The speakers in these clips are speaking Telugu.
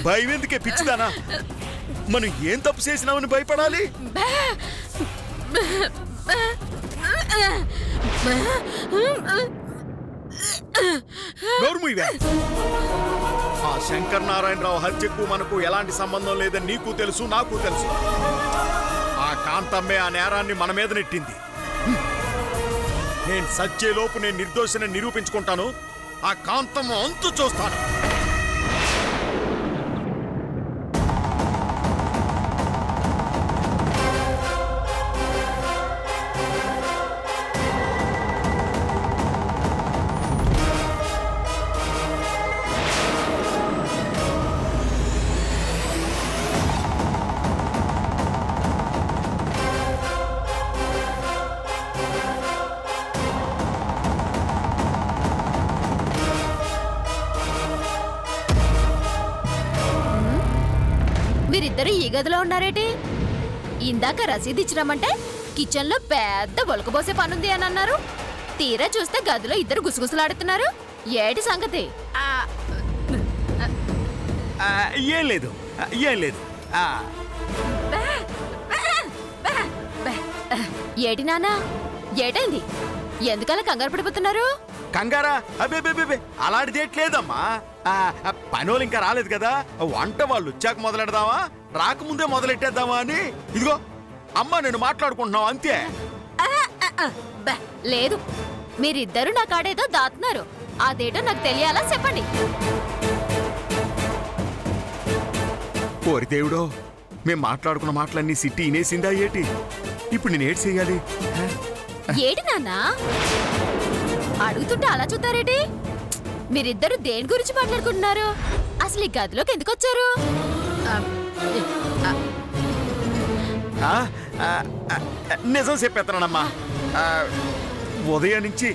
భయం ఎందుకే పిచ్చిదానా? మనం ఏం తప్పు చేసినామని భయపడాలి? నోర్ముయివే. ఆ శంకర్ నారాయణరావు హత్యకు మనకు ఎలాంటి సంబంధం లేదని నీకు తెలుసు, నాకు తెలుసు. ఆ కాంతమ్మే ఆ నేరాన్ని మన మీద నెట్టింది. నేను సచ్చేలోపు నేను నిర్దోషిని నిరూపించుకుంటాను. ఆ కాంతమ్మ అంతు చూస్తాను. మీరిద్దరు ఈ గదిలో ఉన్నారేటి? ఇందాక రసీదు ఇచ్చినామంటే కిచెన్ లో పెద్ద ఒలకబోసే పనుంది అని అన్నారు. తీరా చూస్తే గదిలో ఇద్దరు గుసగుసలాడుతున్నారు. ఏటి సంగతి? ఏం లేదు, ఏం లేదు. ఏటి నాన్నా, ఏటైంది? ఎందుకలా కంగారు పడిపోతున్నారు? కంగారా? అబే అలాంటిది ఏట్లేదమ్మా. పనోళ్ళు ఇంకా రాలేదు కదా, వంట వాళ్ళు వచ్చాక మొదలెడదామా, రాకముందే మొదలెట్టేద్దామా అని. ఇదిగో అమ్మా, నేను మాట్లాడుకుంటున్నావు అంతే. లేదు, మీరిద్దరు నా కాడేదో దాతున్నారు. అదేటో నాకు తెలియాలా చెప్పండి. ఓరి దేవుడో, మేం మాట్లాడుకున్న మాటలన్నీ సిట్టి ఇనేసిందా ఏటి? ఇప్పుడు నేను ఏటి చెయ్యాలి? ఏటి నాన్నా అడుగుతుంటే అలా చూస్తారేటి? మీరిద్దరు దేని గురించి మాట్లాడుకుంటున్నారు? అసలు ఈ గదిలోకి ఎందుకు వచ్చారు? నిజం చెప్పేస్తానమ్మా. ఉదయం నుంచి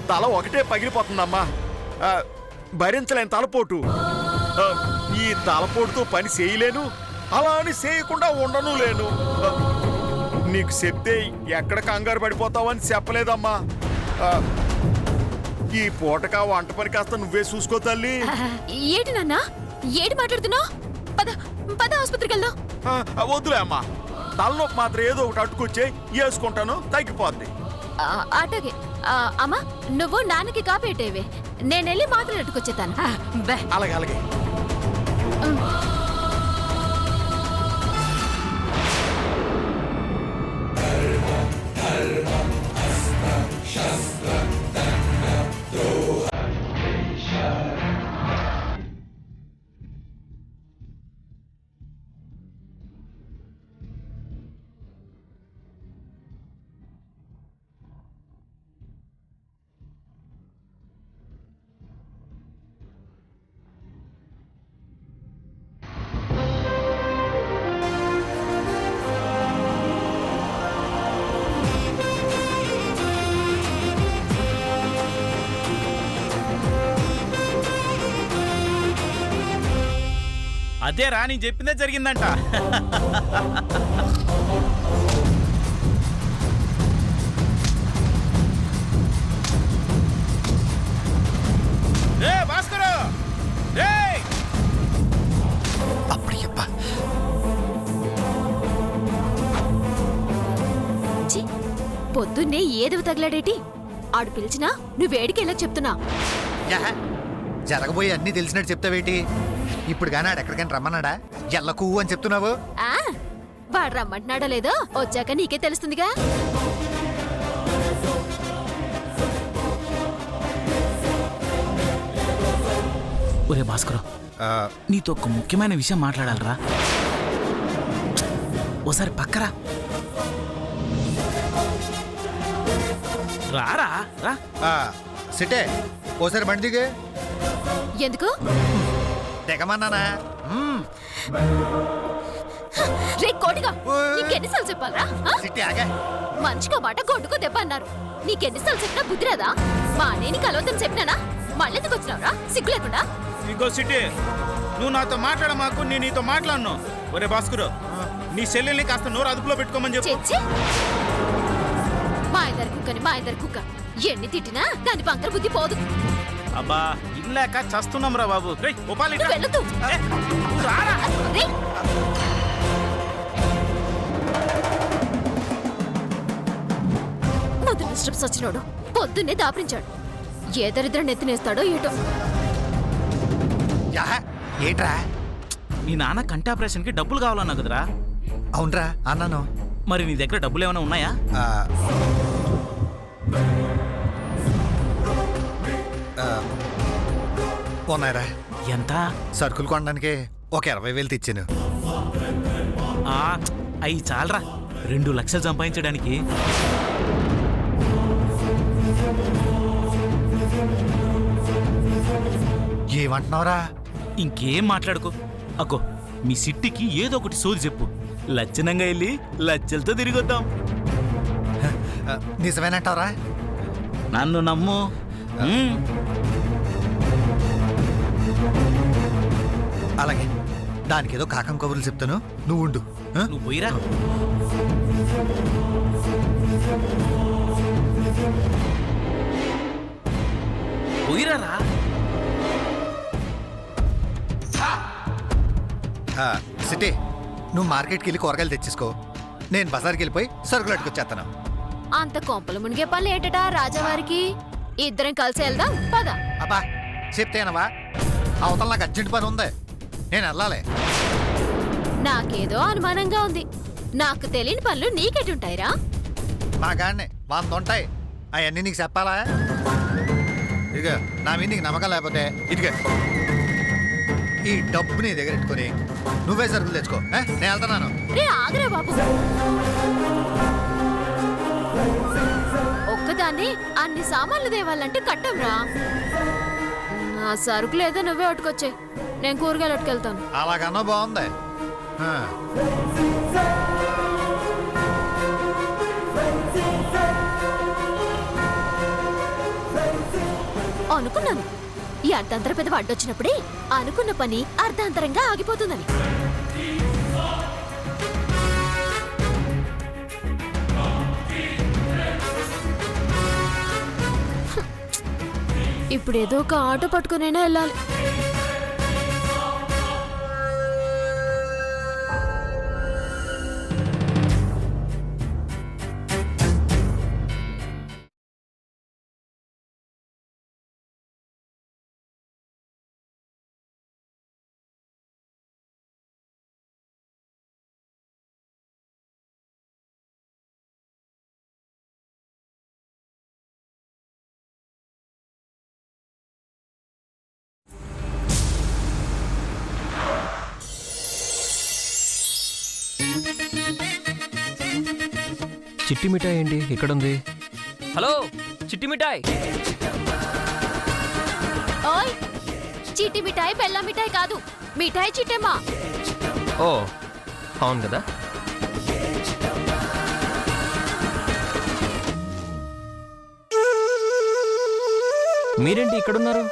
తల ఒకటే పగిలిపోతుందమ్మా. భరించలేని తలపోటు. ఈ తలపోటుతో పని చేయలేను, అలా అని చేయకుండా ఉండను లేను. నీకు చెప్తే ఎక్కడ కంగారు పడిపోతావని చెప్పలేదమ్మా. ఈ పూటకా వంట పని కాస్త నువ్వే చూసుకో తల్లి. ఏటి నాన్నా, ఏటి మాట్లాడుతున్నావు? పద పద, ఆసుపత్రికి వెళ్దాం. వద్దులే అమ్మా, తలనొప్పి మాత్రం ఏదో ఒకటి అట్టుకొచ్చే వేసుకుంటాను, తగ్గిపోద్ది. అటగే. అమ్మా, నువ్వు నాన్నకి కాపీ పెట్టేవే, నేను వెళ్ళి మాత్రం అట్టుకొచ్చేతాను. అలాగే అలాగే. అదే రా, నేను చెప్పిందే జరిగిందంట. రే భాస్కరు, రే! అప్పుడయ్యప్ప, పొద్దున్నే ఏదవి తగలాడేటి? ఆడు పిలిచినా నువ్వేడికి ఎలా చెప్తున్నా? జరగబోయే అన్ని తెలిసినట్టు చెప్తావేటి? ఇప్పుడు కానీ ఎక్కడికైనా రమ్మన్నాడా? ఎల్లకు అని చెప్తున్నావు. వాడు రమ్మంటున్నాడో లేదో వచ్చాక నీకే తెలుస్తుందిగా. ఒరే భాస్కరు, నీతో ఒక ముఖ్యమైన విషయం మాట్లాడాలరా. ఓసారి పక్కరా రారా. రా సిటే, ఓసారి బండి దిగే. ఎందుకు దిగమన్నానా? రే కోటిగా, నీకెన్నిసార్లు చెప్పాలరా? సిట్టి ఆగా. మనిషికో మాట గొడ్డుకో దెబ్బ అన్నారు. నీకెన్నిసార్లు చెప్పినా బుద్ధి రాదా? మా నేను కలవద్దని చెప్పినానా? మళ్ళెందుకు వచ్చినావురా సిగ్గు లేకుండా? ఇంకో సిటీ, నువ్వు నాతో మాట్లాడ మాకు, నేను నీతో మాట్లాడను. ఒరే భాస్కరు, నీ చెల్లెల్ని కాస్త నోరు అదుపులో పెట్టుకోమని చెప్పు. మా ఇద్దరు కుక్కని మా ఇద్దరు కుక్క ఎన్ని తిట్టినా దాని బంకర బుద్ధి పోదు. అబ్బా, ఇల్లాక చస్తున్నాం రా బాబు. వెళ్ళదు. సచ్చినోడు పొద్దున్నే దాపరించాడు. ఏ దరిద్రం నెత్తినేస్తాడో ఏటో. యా ఏట్రా? మీ నాన్న కంటి ఆపరేషన్కి డబ్బులు కావాలన్నా కదరా? అవునరా అన్నాను. మరి నీ దగ్గర డబ్బులు ఏమైనా ఉన్నాయా? ఆ, ఆ, ఉన్నాయిరా. ఎంత? సరుకులు కొనడానికి ఒక 20,000 తెచ్చాను. అయి చాలరా 2 లక్షలు సంపాదించడానికి. ఏమంటున్నావురా? ఇంకేం మాట్లాడుకో. అక్కో మీ సిట్టికి ఏదో ఒకటి సోది చెప్పు. లచ్చనంగా వెళ్ళి లచ్చలతో తిరిగొద్దాం. నిజమేనంటావురా? నన్ను నమ్ము. అలాగే, దానికి ఏదో కాకం కబుర్లు చెప్తాను, నువ్వు ఉండు. నువ్వు పోయిరా. పోయిరారా. సిటీ, నువ్వు మార్కెట్కి వెళ్ళి కూరగాయలు తెచ్చేసుకో. నేను బజార్కి వెళ్ళిపోయి సరుకులు అట్టుకొచ్చేస్తాను. అంత కొంపలు మునిగే పనులు ఏటటా రాజావారికి? ఇద్దరం కలిసి వెళ్దాం పద. అబ్బా చెప్తేనవా, అవతల నాకు అర్జెంట్ పని ఉంది, నేను వెళ్ళాలి. నాకేదో అనుమానంగా ఉంది. నాకు తెలియని పనులు నీకెటుంటాయిరా? మా గాడిని 100 ఉంటాయి, అవన్నీ నీకు చెప్పాలా? ఇక నా మీద నీకు నమ్మకం లేకపోతే ఇదిగా ఈ డబ్బు నీ దగ్గర పెట్టుకొని నువ్వే సరుకులు తెచ్చుకో. నేను వెళ్తున్నాను. రే ఆగరా బాబు. ఒక్కదాన్ని అన్ని సామాన్లు తేవాలంటే కట్టంరా. నా సరుకులు ఏదో నువ్వే పట్టుకొచ్చే, నేను కూరగాయలు పట్టుకెళ్తాను. అలాగన్నా బాగుంది. అనుకున్నాను ఈ అర్ధాంతర పెద్ద అడ్డొచ్చినప్పుడే అనుకున్న పని అర్ధాంతరంగా ఆగిపోతుందని. ఇప్పుడు ఏదో ఒక ఆటో పట్టుకునైనా వెళ్ళాలి. చిట్టి మిఠాయి ఏంటి ఇక్కడుంది? హలో చిట్టి మిఠాయి. ఓయ్, చీటి మిఠాయి బెల్లం మిఠాయి కాదు, మిఠాయి చిట్టేమా. ఓ అవును కదా. మీరేంటి ఇక్కడున్నారు?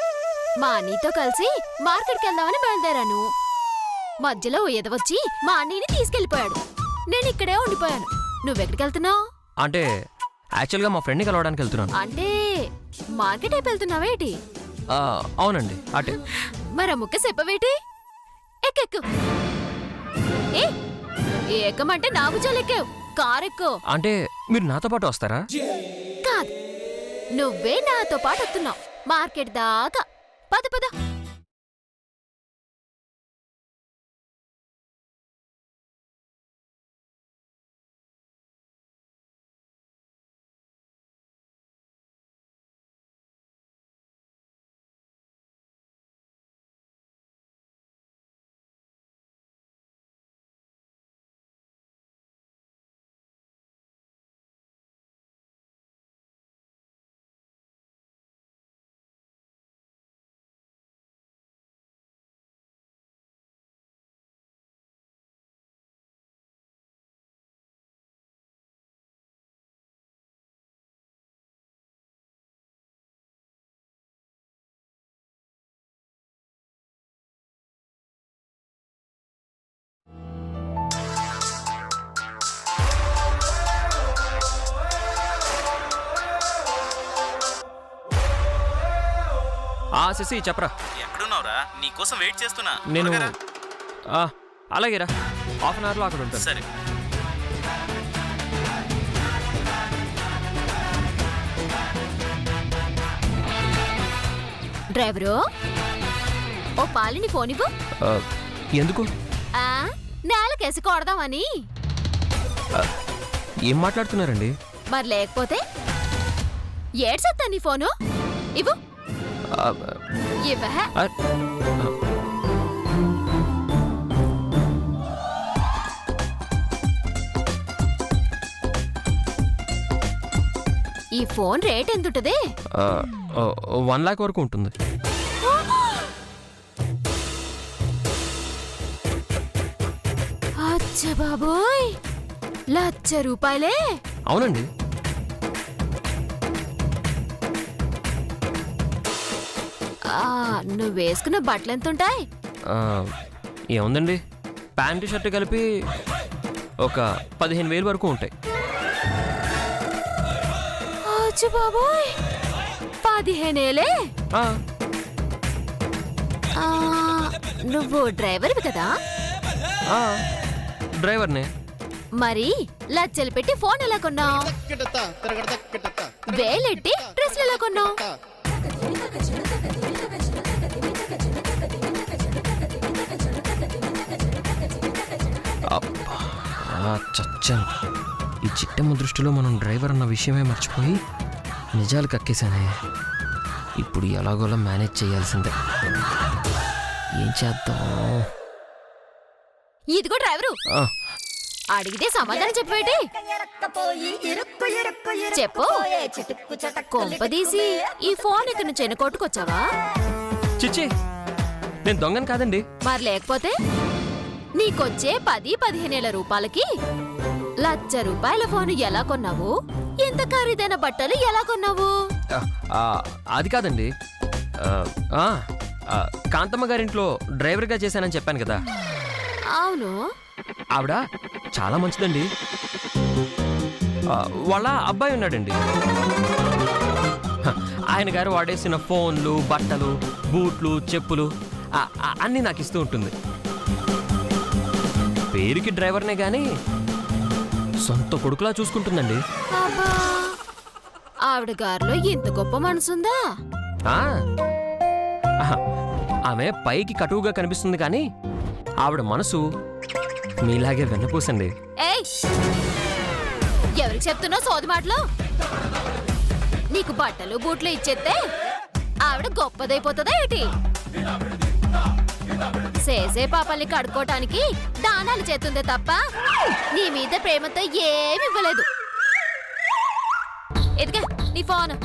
మా అన్నీతో కలిసి మార్కెట్కి వెళ్దామని బయలుదేరాను. మధ్యలో ఓ ఎదవొచ్చి మా అన్నీని తీసుకెళ్లిపోయాడు. నేను ఇక్కడే ఉండిపోయాను. నువ్వెక్కడికి వెళ్తున్నావు? అంటే యాక్చువల్గా మా ఫ్రెండ్ని కలవడానికి వెళ్తున్నాను. అంటే మార్కెట్ అయిపోయి వెళ్తున్నావేటి? అవునండి అటే. మరి ముక్క చెప్పవేటి? ఎక్కెక్కు. ఏ ఏకమంటే నా భుజాలు ఎక్కావు, కారెక్కు. అంటే మీరు నాతో పాటు వస్తారా? కాదు, నువ్వే నాతో పాటు వస్తున్నావు మార్కెట్ దాకా. పద పద. శశి చెప్పరా. ఎక్కడున్నావురా? నీకోసం వెయిట్ చేస్తున్నా. నేను అలాగేరా, హాఫ్ అన్ అవర్లో అక్కడ ఉంటాను. సరే. డ్రైవరు ఓ పాలిని ఫోన్ ఇవ్వు. ఆ, ఎందుకు? ఆ, నేలకేసి కొడదామని. ఏం మాట్లాడుతున్నారండి? మరి లేకపోతే ఏడ్సత్తా నీ ఫోను ఇవ్వు. ఆ, ఇవ్వ. ఆ, ఈ ఫోన్ రేట్ ఎంతుంటది? ఆ, 1 లాక్ వరకు ఉంటుంది. అచ్చ బాబోయ్, 1,00,000 రూపాయలే. అవునండి. నువ్వు వేసుకున్న బట్టలు ఎంతుంటాయి? ఆ, ఏముందండి, ప్యాంటు షర్ట్ కలిపి ఒక 15,000 వరకు ఉంటాయి. అచ్చ బాబోయ్, 15,000. ఆ, నువ్వు డ్రైవర్వి కదా? ఆ, డ్రైవర్నే. మరి 1,00,000 పెట్టి ఫోన్ ఎలా కొన్నావు? వేలెట్టి డ్రెస్లు ఎలా కొన్నావు? అబ్బా, చచ్చాను. ఈ చిట్టమ్మ దృష్టిలో మనం డ్రైవర్ అన్న విషయమే మర్చిపోయి నిజాలు కక్కేశానే. ఇప్పుడు ఎలాగోలా మేనేజ్ చేయాల్సిందే. ఏం చేద్దాం? ఇదిగో డ్రైవరు, ఆ, అడిగితే సమాధానం చెప్పేటి. చెప్పు. కొంపదీసి ఈ ఫోన్ ఇక్కడ నుంచి ఎన్నుకోట్టుకొచ్చావా? చిచ్చి, నేను దొంగను కాదండి. మరి లేకపోతే నీకొచ్చే 10-15,000 రూపాయలకి 1,00,000 రూపాయల ఫోన్ ఎలా కొన్నావు? ఎంత ఖరీదైన బట్టలు ఎలా కొన్నావు? ఆ, ఆ, అది కాదండి. ఆ, ఆ, ఆ, కాంతమ్మ గారింట్లో డ్రైవర్గా చేశానని చెప్పాను కదా. అవును. ఆవిడ చాలా మంచిదండి. ఆ, వాళ్ళ అబ్బాయి ఉన్నాడండి. హ, ఆయన గారు వాడేసిన ఫోన్లు, బట్టలు, బూట్లు, చెప్పులు అన్నీ నాకు ఇస్తూ ఉంటుంది. పేరుకి డ్రైవర్నే గాని సొంత కొడుకులా చూసుకుంటుందండి. అబ్బా, ఆవిడ గారిలో ఇంత గొప్ప మనసుందా? ఆ, ఆహా, ఆమె పైకి కటువుగా కనిపిస్తుంది కానీ ఆవిడ మనసు మీలాగే వెన్నపూసండి. ఏయ్, ఎవరికి చెప్తున్నావు సోది మాటలు? నీకు బట్టలు బూట్లు ఇచ్చేస్తే ఆవిడ గొప్పదైపోతుందా ఏంటి? చేసే పాపల్ని కడుక్కోటానికి దానాలు చేస్తుందే తప్ప నీ మీద ప్రేమతో ఏమి ఇవ్వలేదు. ఎదిగా నీ ఫోన్.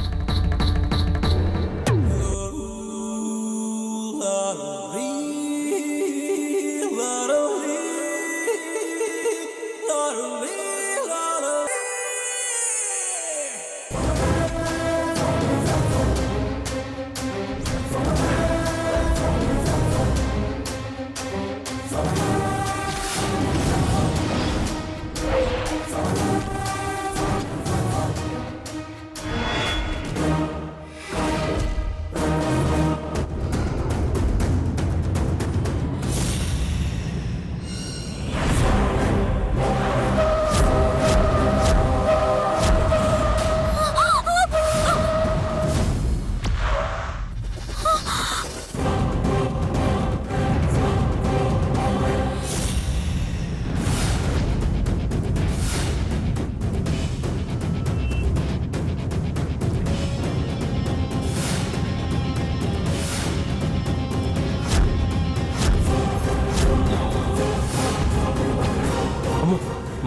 అమ్మో,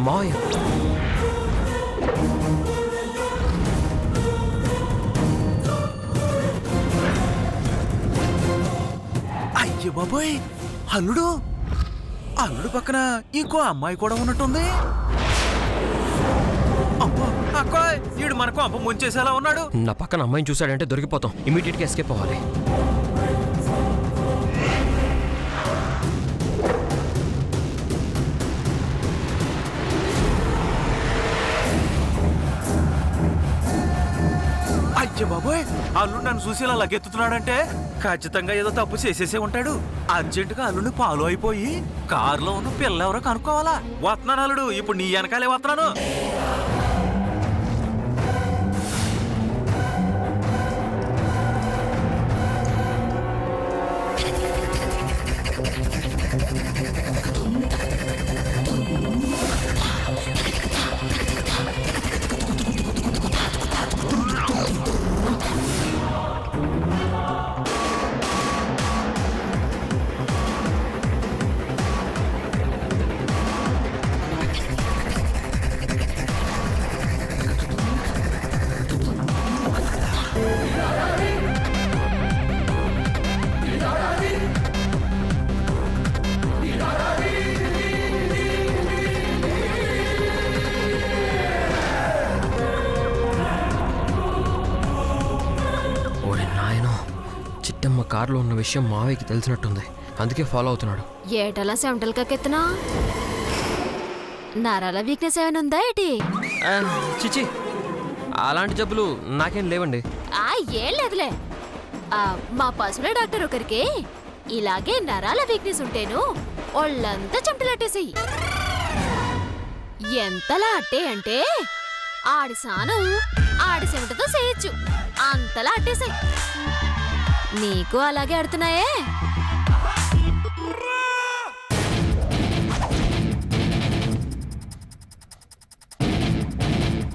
మావయ్య. అయ్య బాబోయ్, అల్లుడు అల్లుడు పక్కన ఇంకో అమ్మాయి కూడా ఉన్నట్టుంది. అమ్మో అక్కోయ్, ఈడు మనకు అమ్మ ముంచేసేలా ఉన్నాడు. నా పక్కన అమ్మాయిని చూశాడంటే దొరికిపోతాం. ఇమీడియట్గా ఎస్కేప్ అవ్వాలి. అయ్య బాబోయ్, అల్లుడు నన్ను చూసి ఇలా లగెత్తుతున్నాడంటే ఖచ్చితంగా ఏదో తప్పు చేసేసే ఉంటాడు. అర్జెంటుగా అల్లుడిని ఫాలో అయిపోయి కారులో ఉన్న పిల్ల ఎవరో కనుక్కోవాలా. వస్తున్నాను అల్లుడు, ఇప్పుడు నీ వెనకాలే వస్తున్నాను. ఓరే నాయనో, చిట్టమ్మ కారులో ఉన్న విషయం మావయ్యకి తెలిసినట్టుంది, అందుకే ఫాలో అవుతున్నాడు. ఏటలా సెంటల్ కక్కెత్తునా? నరాల వీక్నెస్ ఏమైనా ఉందా ఏటి? ఆ, చిచి, అలాంటి జబ్బులు నాకేం లేవండి. ఏం లేదులే. మా పశువుల డాక్టర్ ఒకరికి ఇలాగే నరాల వీక్నెస్ ఉంటేను ఒళ్ళంతా చెమటలట్టేసేయి. ఎంతలా అట్టే అంటే ఆడి సానం ఆడి చెమటతో చేయొచ్చు, అంతలా అట్టేసాయి. నీకు అలాగే ఆడుతున్నాయే.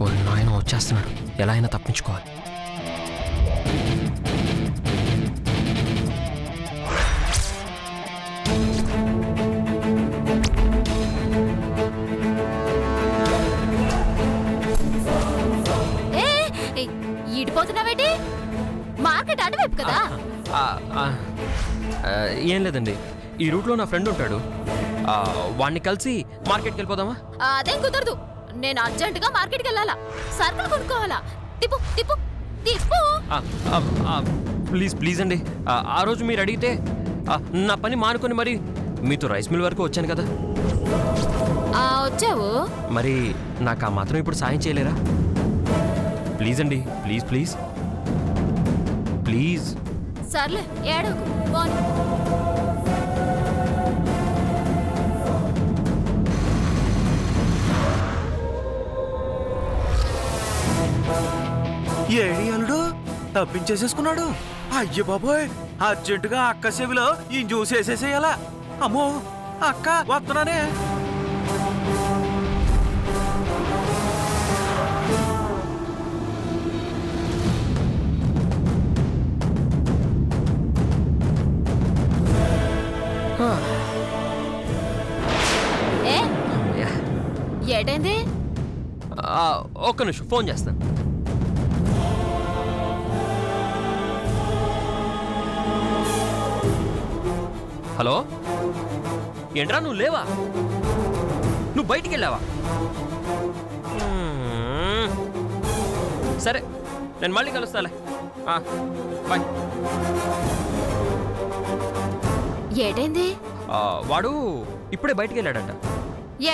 ఓరే నాయన వచ్చేస్తున్నాడు, ఎలా అయినా తప్పించుకోవాలి. ఈడిపోతున్నావేటి? మార్కెట్ అటువైపు కదా. ఆ, ఆ, ఆ, ఏం లేదండి, ఈ రూట్లో నా ఫ్రెండ్ ఉంటాడు, వాడిని కలిసి మార్కెట్కి వెళ్ళిపోదామా? అదేం కుదరదు. నేను అర్జెంటుగా మార్కెట్కి వెళ్ళాలా, సరుకులు కొనుక్కోవాలా. తిప్పు తిప్పు తిప్పు. ప్లీజ్ ప్లీజ్ అండి, ఆ రోజు మీరు అడిగితే నా పని మానుకొని మరి మీతో రైస్ మిల్ వరకు వచ్చాను కదా. వచ్చావు. మరి నాకు ఆ మాత్రం ఇప్పుడు సాయం చేయలేరా? ప్లీజ్ అండి, ప్లీజ్ ప్లీజ్ ప్లీజ్. సర్లే ఏడవకు, పోనీ. ఏడి అల్లుడు తప్పించేసేసుకున్నాడు. అయ్య బాబోయ్, అర్జెంటుగా అక్క చెవిలో ఈ జ్యూస్ వేసేసేయాలా. అమ్మో అక్క వస్తున్నానే. ఏ అమ్మయ్య. ఏటైంది? ఒక్క నిమిషం ఫోన్ చేస్తాను. హలో, ఏంట్రా నువ్వు లేవా? నువ్వు బయటికి వెళ్ళావా? సరే, నేను మళ్ళీ కలుస్తాలే. బాయ్. ఏటైంది? వాడు ఇప్పుడే బయటికి వెళ్ళాడంట.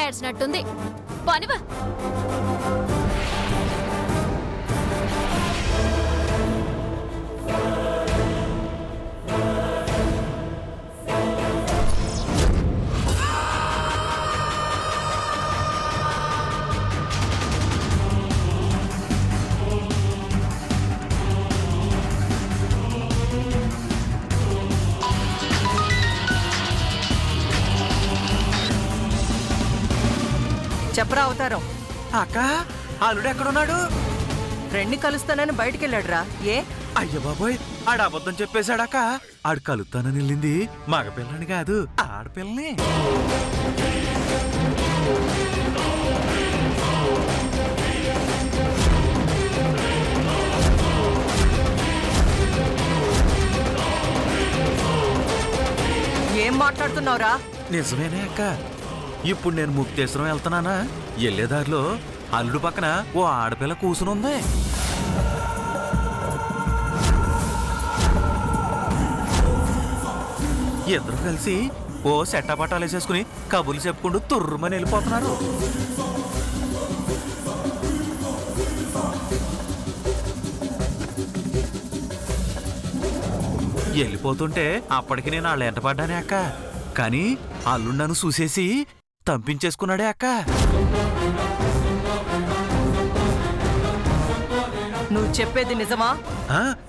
ఏడ్చినట్టుంది, పనివా. చెప్పరా అవతారం. అక్క అల్లుడు ఎక్కడున్నాడు? ఫ్రెండ్ని కలుస్తానని బయటికెళ్ళాడురా. ఏ? అయ్య బాబోయ్, ఆడ అబద్ధం చెప్పేశాడక్క. ఆడు కలుస్తానని వెళ్ళింది మగపిల్లని కాదు, ఆడపిల్లని. ఏం మాట్లాడుతున్నావురా? నిజమేనే అక్క. ఇప్పుడు నేను ముక్తేశ్వరం వెళ్తున్నానా, వెళ్ళేదారిలో అల్లుడు పక్కన ఓ ఆడపిల్ల కూసునుంది. ఇద్దరు కలిసి ఓ సెట్టాపట్టాలు వేసేసుకుని కబుర్లు చెప్పుకుంటూ తుర్రుమని వెళ్ళిపోతున్నారు. వెళ్ళిపోతుంటే అప్పటికి నేను వాళ్ళ ఎంట పడ్డానే అక్క. కానీ అల్లుడు నన్ను చూసేసి తంపించేసుకున్నాడే అక్క. నువ్వు చెప్పేది నిజమా?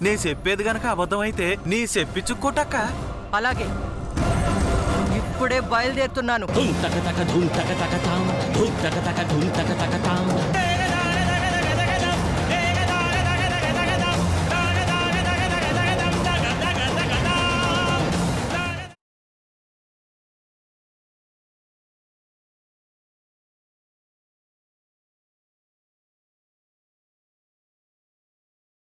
నేను చెప్పేది గనక అబద్ధం అయితే నీ చెప్పించుకోటక్క. అలాగే ఇప్పుడే బయలుదేరుతున్నాను ధూమ్ తక తక ధూమ్ తక తక తాం ధూమ్ తక తక ధూమ్ తక తక తాం